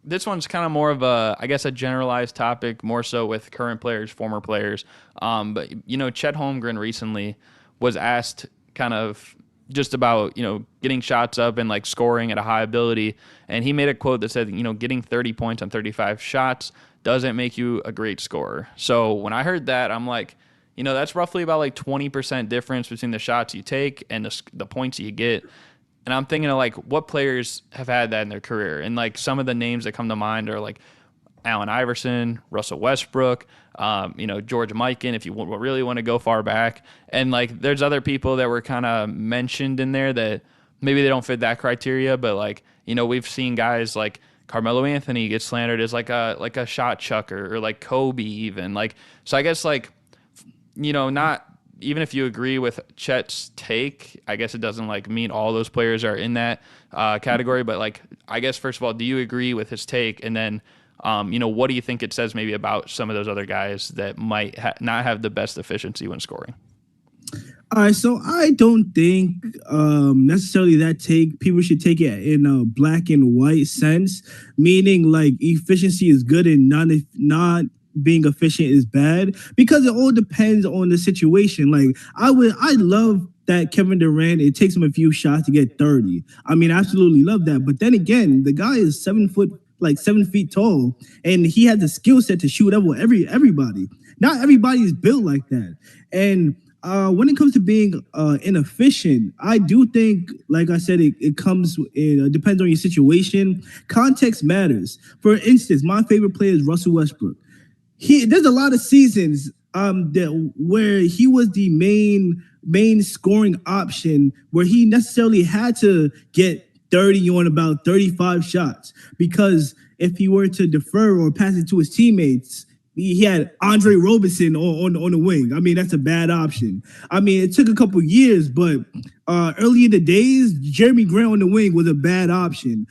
this one's kind of more of a generalized topic, more so with current players, former players. But Chet Holmgren recently was asked kind of just about, getting shots up and like scoring at a high ability. And he made a quote that said, getting 30 points on 35 shots doesn't make you a great scorer. So when I heard that, I'm like, that's roughly about like 20% difference between the shots you take and the points you get. And I'm thinking of like what players have had that in their career. And like some of the names that come to mind are like Allen Iverson, Russell Westbrook, George Mikan, if you really want to go far back. And like there's other people that were kind of mentioned in there that maybe they don't fit that criteria. But like, we've seen guys like Carmelo Anthony get slandered as like a shot chucker or like Kobe even. Like, so I guess like, not even if you agree with Chet's take, I guess it doesn't like mean all those players are in that category. But like, I guess first of all, do you agree with his take? And then, what do you think it says maybe about some of those other guys that might not have the best efficiency when scoring? All right, so I don't think necessarily that people should take it in a black and white sense, meaning like efficiency is good and not being efficient is bad, because it all depends on the situation. Like I love that Kevin Durant, it takes him a few shots to get 30. I mean, I absolutely love that. But then again, the guy is 7 feet tall, and he has the skill set to shoot over everybody. Not everybody is built like that. And When it comes to being inefficient, I do think, like I said, it comes, it depends on your situation. Context matters. For instance, my favorite player is Russell Westbrook. There's a lot of seasons that where he was the main scoring option, where he necessarily had to get 30 on about 35 shots, because if he were to defer or pass it to his teammates, he had Andre Roberson on the wing. I mean, that's a bad option. I mean, it took a couple years, but early in the days, Jeremy Grant on the wing was a bad option.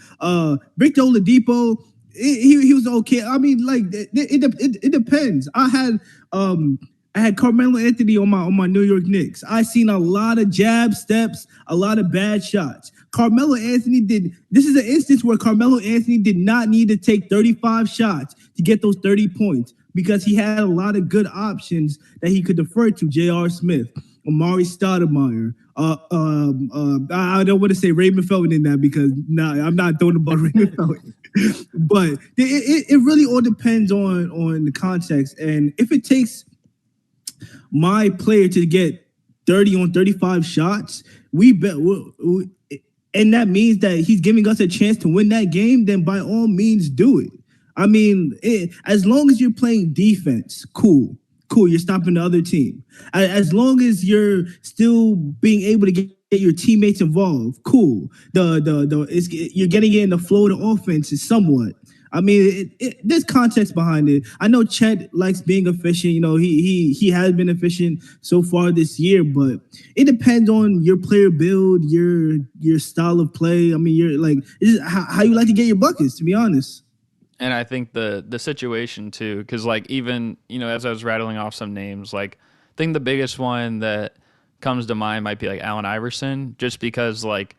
Victor Oladipo, he was okay. I mean, like it depends. I had Carmelo Anthony on my New York Knicks. I seen a lot of jab steps, a lot of bad shots. Carmelo Anthony did. This is an instance where Carmelo Anthony did not need to take 35 shots to get those 30 points, because he had a lot of good options that he could defer to. J.R. Smith, Amari Stoudemire. I don't want to say Raymond Felton in that, because I'm not throwing about Raymond Felton. But it really all depends on the context. And if it takes my player to get 30 on 35 shots, and that means that he's giving us a chance to win that game, then by all means do it. I mean, as long as you're playing defense, cool. You're stopping the other team. As long as you're still being able to get your teammates involved, cool. You're getting it in the flow of the offense somewhat. I mean, there's context behind it. I know Chet likes being efficient. You know, he has been efficient so far this year, but it depends on your player build, your style of play. I mean, how you like to get your buckets, to be honest. And I think the situation too, because like even as I was rattling off some names, like I think the biggest one that comes to mind might be like Allen Iverson, just because like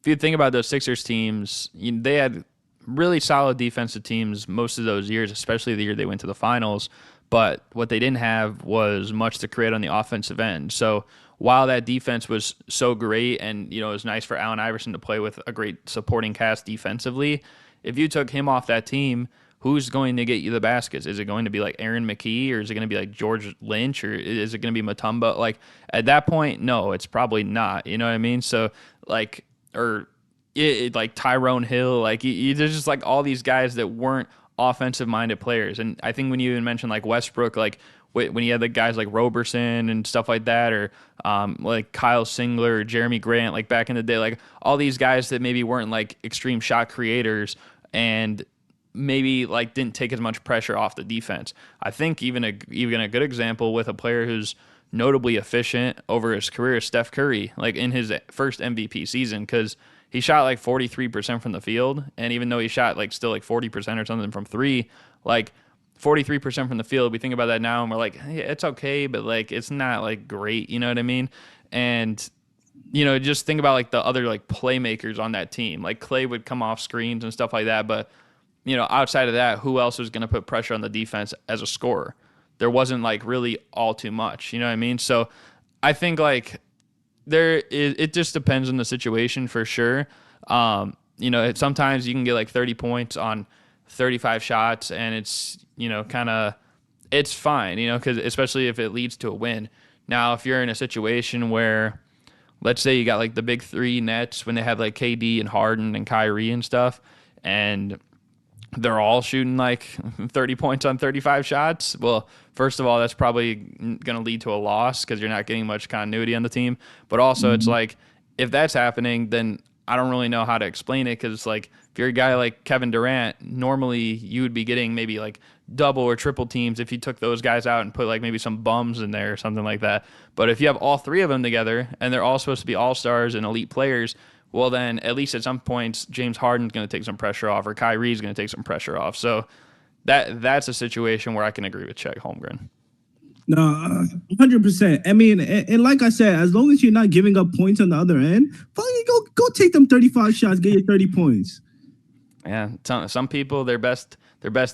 if you think about those Sixers teams, they had really solid defensive teams most of those years, especially the year they went to the finals. But what they didn't have was much to create on the offensive end. So while that defense was so great, and it was nice for Allen Iverson to play with a great supporting cast defensively, if you took him off that team, who's going to get you the baskets? Is it going to be like Aaron McKee, or is it going to be like George Lynch, or is it going to be Mutombo? Like at that point, no, it's probably not. You know what I mean? So like, like Tyrone Hill, like there's just like all these guys that weren't offensive minded players. And I think when you even mentioned like Westbrook, like when you had the guys like Roberson and stuff like that, or like Kyle Singler or Jeremy Grant, like back in the day, like all these guys that maybe weren't like extreme shot creators and maybe like didn't take as much pressure off the defense. I think even a good example with a player who's notably efficient over his career is Steph Curry, like in his first MVP season, because he shot like 43% from the field, and even though he shot like still like 40% or something from three, like 43% from the field, we think about that now and we're like, hey, it's okay, but like it's not like great, you know what I mean? And just think about like the other like playmakers on that team. Like Clay would come off screens and stuff like that, but outside of that, who else was going to put pressure on the defense as a scorer? There wasn't like really all too much, you know what I mean? So I think like it just depends on the situation for sure. Sometimes you can get like 30 points on 35 shots, and it's it's fine, because especially if it leads to a win. Now, if you're in a situation where, let's say you got like the big three Nets when they have like KD and Harden and Kyrie and stuff, and they're all shooting like 30 points on 35 shots. Well, first of all, that's probably going to lead to a loss because you're not getting much continuity on the team. But also, it's like, if that's happening, then I don't really know how to explain it, because like if you're a guy like Kevin Durant, normally you would be getting maybe like double or triple teams if you took those guys out and put like maybe some bums in there or something like that. But if you have all three of them together and they're all supposed to be all-stars and elite players, well, then at least at some points, James Harden's going to take some pressure off, or Kyrie's going to take some pressure off. So that's a situation where I can agree with Chet Holmgren. No, 100%. I mean, and like I said, as long as you're not giving up points on the other end, finally go take them 35 shots, get your 30 points. Yeah, some people, their best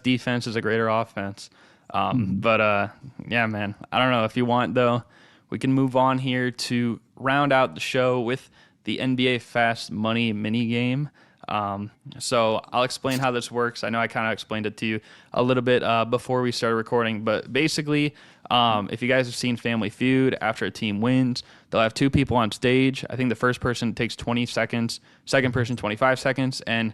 defense is a greater offense. But yeah, man, I don't know. If you want, though, we can move on here to round out the show with the NBA Fast Money mini game. So I'll explain how this works. I know I kind of explained it to you a little bit before we started recording, but basically, if you guys have seen Family Feud, after a team wins, they'll have two people on stage. I think the first person takes 20 seconds, second person 25 seconds, and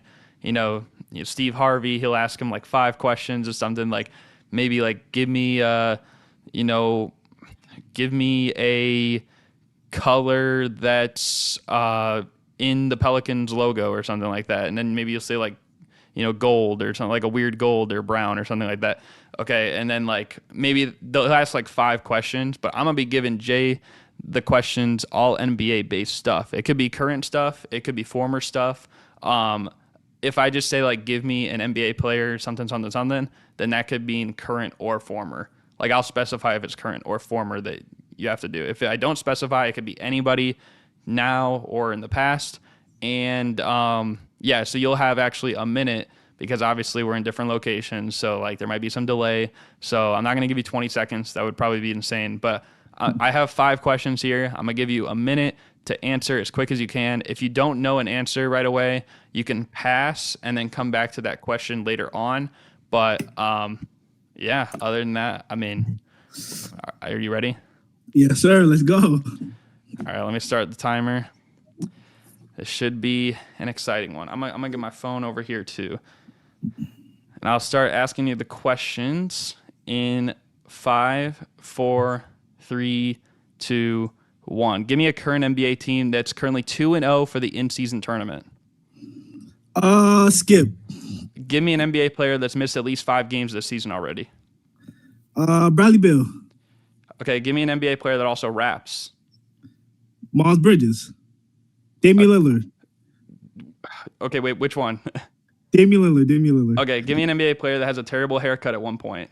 Steve Harvey, he'll ask him like 5 questions or something, like maybe like give me a color that's in the Pelicans logo or something like that. And then maybe you'll say like, gold or something, like a weird gold or brown or something like that. Okay. And then like maybe they'll ask like 5 questions, but I'm going to be giving Jay the questions, all NBA based stuff. It could be current stuff. It could be former stuff. If I just say like, give me an NBA player, something, then that could mean current or former. Like I'll specify if it's current or former that you have to do. If I don't specify, it could be anybody now or in the past. And so you'll have actually a minute, because obviously we're in different locations. So like there might be some delay. So I'm not going to give you 20 seconds. That would probably be insane. But I have 5 questions here. I'm going to give you a minute to answer as quick as you can. If you don't know an answer right away, you can pass and then come back to that question later on. But other than that, I mean, are you ready? Yes, sir. Let's go. All right, let me start the timer. This should be an exciting one. I'm gonna get my phone over here too, and I'll start asking you the questions in 5, 4, 3, 2, 1. Give me a current NBA team that's currently 2-0 for the in-season tournament. Skip. Give me an NBA player that's missed at least 5 games this season already. Bradley Beal. Okay, give me an NBA player that also raps. Miles Bridges. Damian Lillard. Okay, wait, which one? Damian Lillard. Okay, give me an NBA player that has a terrible haircut at one point.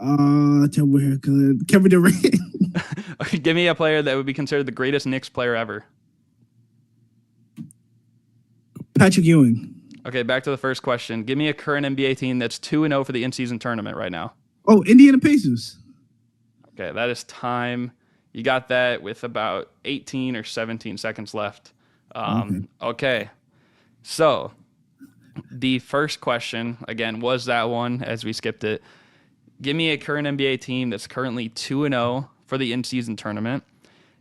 Terrible haircut. Kevin Durant. Okay, give me a player that would be considered the greatest Knicks player ever. Patrick Ewing. Okay, back to the first question. Give me a current NBA team that's 2-0 for the in-season tournament right now. Oh, Indiana Pacers. Okay, that is time. You got that with about 18 or 17 seconds left. Okay, so the first question, again, was that one as we skipped it. Give me a current NBA team that's currently 2-0 for the in-season tournament.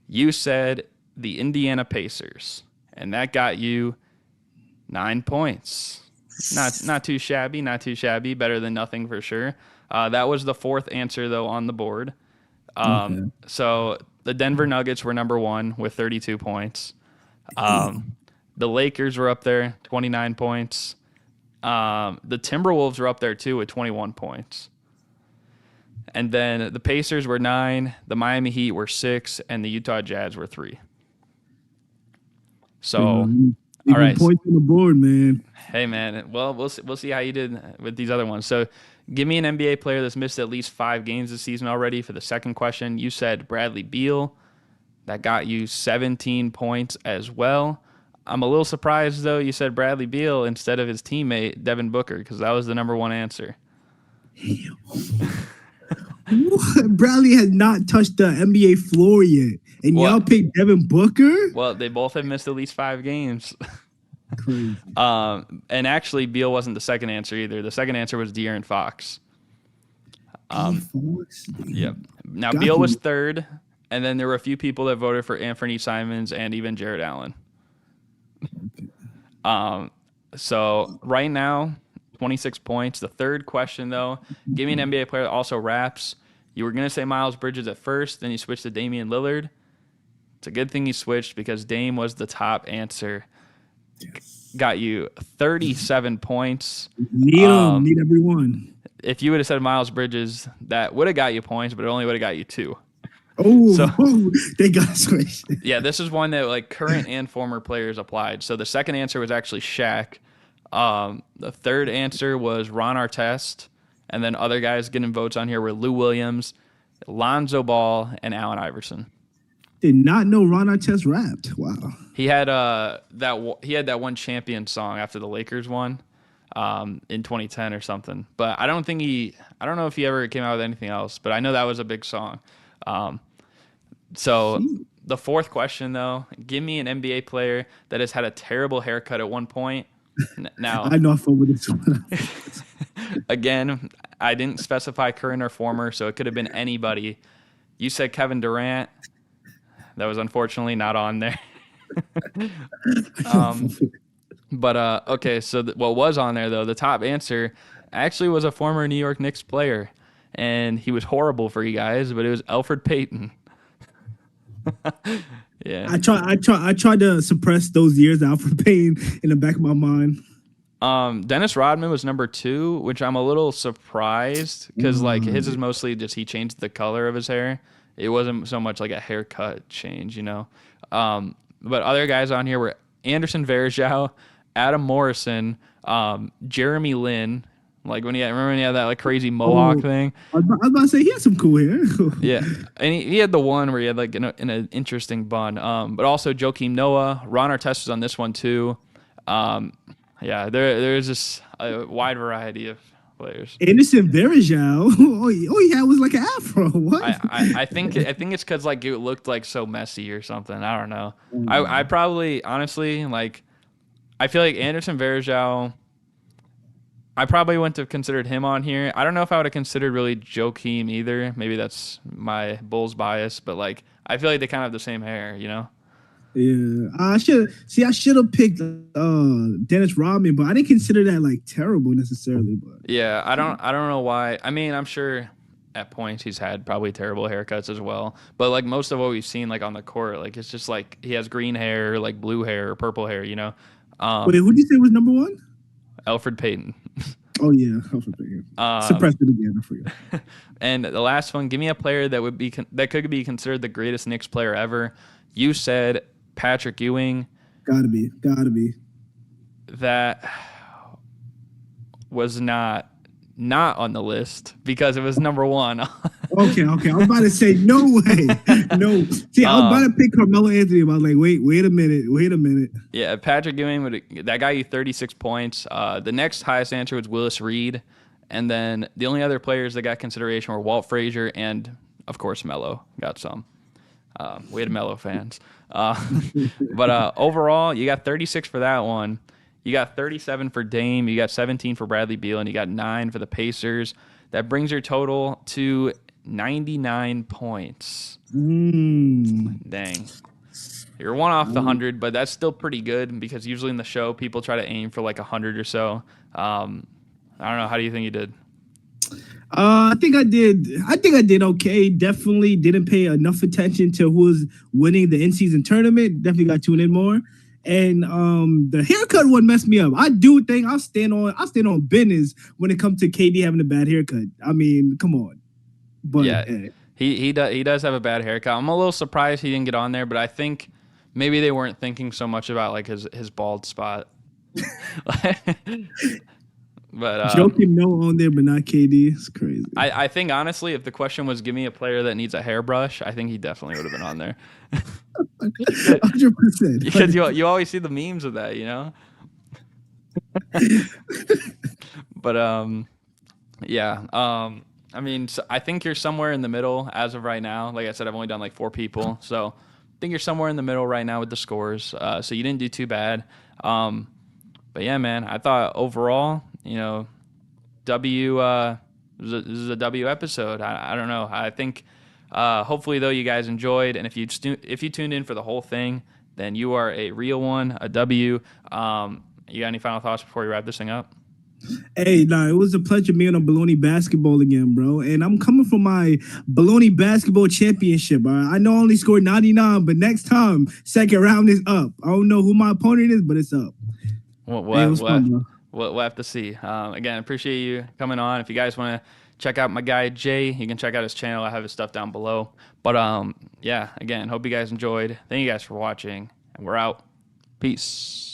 You said the Indiana Pacers, and that got you 9 points. Not too shabby, better than nothing for sure. That was the 4th answer, though, on the board. So the Denver Nuggets were number 1 with 32 points. The Lakers were up there, 29 points. The Timberwolves were up there, too, with 21 points. And then the Pacers were 9, the Miami Heat were 6, and the Utah Jazz were 3. So, all right. Points on the board, man. Hey, man. Well, we'll see how you did with these other ones. So, give me an NBA player that's missed at least 5 games this season already for the second question. You said Bradley Beal. That got you 17 points as well. I'm a little surprised, though, you said Bradley Beal instead of his teammate, Devin Booker, because that was the number 1 answer. Bradley has not touched the NBA floor yet, and y'all picked Devin Booker? Well, they both have missed at least 5 games. Crazy. And actually, Beal wasn't the second answer either. The second answer was De'Aaron Fox. Yep. Now, Beal was 3rd, and then there were a few people that voted for Anthony Simons and even Jared Allen. So right now, 26 points. The third question, though, give me an NBA player that also raps. You were going to say Miles Bridges at first, then you switched to Damian Lillard. It's a good thing you switched because Dame was the top answer. Yes. Got you 37 points. Need everyone. If you would have said Miles Bridges, that would have got you points, but it only would have got you 2. They got switched. Yeah, this is one that like current and former players applied. So the second answer was actually Shaq. The third answer was Ron Artest. And then other guys getting votes on here were Lou Williams, Lonzo Ball, and Allen Iverson. Did not know Ron Artest rapped. Wow. He had that one champion song after the Lakers won in 2010 or something. But I don't know if he ever came out with anything else, but I know that was a big song. So the fourth question, though, give me an NBA player that has had a terrible haircut at one point. Now, I know I fell with this one. again, I didn't specify current or former, so it could have been anybody. You said Kevin Durant. That was unfortunately not on there. But okay, so what was on there though? The top answer actually was a former New York Knicks player, and he was horrible for you guys. But it was Elfrid Payton. Yeah. I tried to suppress those years of Alfred Payne in the back of my mind. Dennis Rodman was number 2, which I'm a little surprised because like his is mostly just he changed the color of his hair. It wasn't so much like a haircut change, you know. But other guys on here were Anderson Varejao, Adam Morrison, Jeremy Lin. Like remember when he had that like crazy mohawk thing? I was about to say he had some cool hair. Yeah, and he had the one where he had like an interesting bun. But also Joakim Noah, Ron Artest was on this one too. Yeah, there's just a wide variety of players. Anderson Varejao, all he had was like an afro. What? I think it's because like it looked like so messy or something. I don't know. I probably honestly like I feel like Anderson Varejao. I probably wouldn't have considered him on here. I don't know if I would have considered really Joakim either. Maybe that's my Bulls bias, but like I feel like they kind of have the same hair, you know? Yeah, I should have picked Dennis Rodman, but I didn't consider that like terrible necessarily. But yeah, I don't know why. I mean, I'm sure at points he's had probably terrible haircuts as well, but like most of what we've seen like on the court, like it's just like he has green hair, like blue hair or purple hair, you know? Wait, who did you say was number 1? Elfrid Payton. Oh yeah, Elfrid Payton. Suppressed it again. I forgot. And the last one, give me a player that could be considered the greatest Knicks player ever. You said Patrick Ewing. Gotta be. That was not on the list because it was number 1. Okay. I was about to say no way. No. See, I was about to pick Carmelo Anthony. I was like, wait a minute. Yeah, Patrick Ewing that got you 36 points. The next highest answer was Willis Reed, and then the only other players that got consideration were Walt Frazier and of course Melo got some. We had Melo fans. But overall, you got 36 for that one. You got 37 for Dame. You got 17 for Bradley Beal, and you got 9 for the Pacers. That brings your total to 99 points. Dang. You're one off the 100, but that's still pretty good because usually in the show, people try to aim for like 100 or so. I don't know. How do you think you did? I think I did okay. Definitely didn't pay enough attention to who was winning the in-season tournament. Definitely got tuned in more. And the haircut one messed me up. I do think I'll stand on business when it comes to KD having a bad haircut. I mean, come on. But yeah, he does have a bad haircut. I'm a little surprised he didn't get on there, but I think maybe they weren't thinking so much about like his bald spot. But Joakim Noah on there, but not KD. It's crazy. I think honestly, if the question was give me a player that needs a hairbrush, I think he definitely would have been on there. 100%. Because you always see the memes of that, you know. But yeah. I mean, so I think you're somewhere in the middle as of right now. Like I said, I've only done like 4 people, so I think you're somewhere in the middle right now with the scores. So you didn't do too bad. But yeah, man, I thought overall, you know, this is a W episode. I don't know. I think hopefully though you guys enjoyed, and if you tuned in for the whole thing, then you are a real one, a W. You got any final thoughts before we wrap this thing up? Hey, it was a pleasure being on Bullony basketball again, bro. And I'm coming for my Bullony basketball championship. I know I only scored 99, but next time, second round is up. I don't know who my opponent is, but it's up. We'll have to see. Again, appreciate you coming on. If you guys want to check out my guy Jay, you can check out his channel. I have his stuff down below. But yeah, again, hope you guys enjoyed. Thank you guys for watching, and we're out. Peace.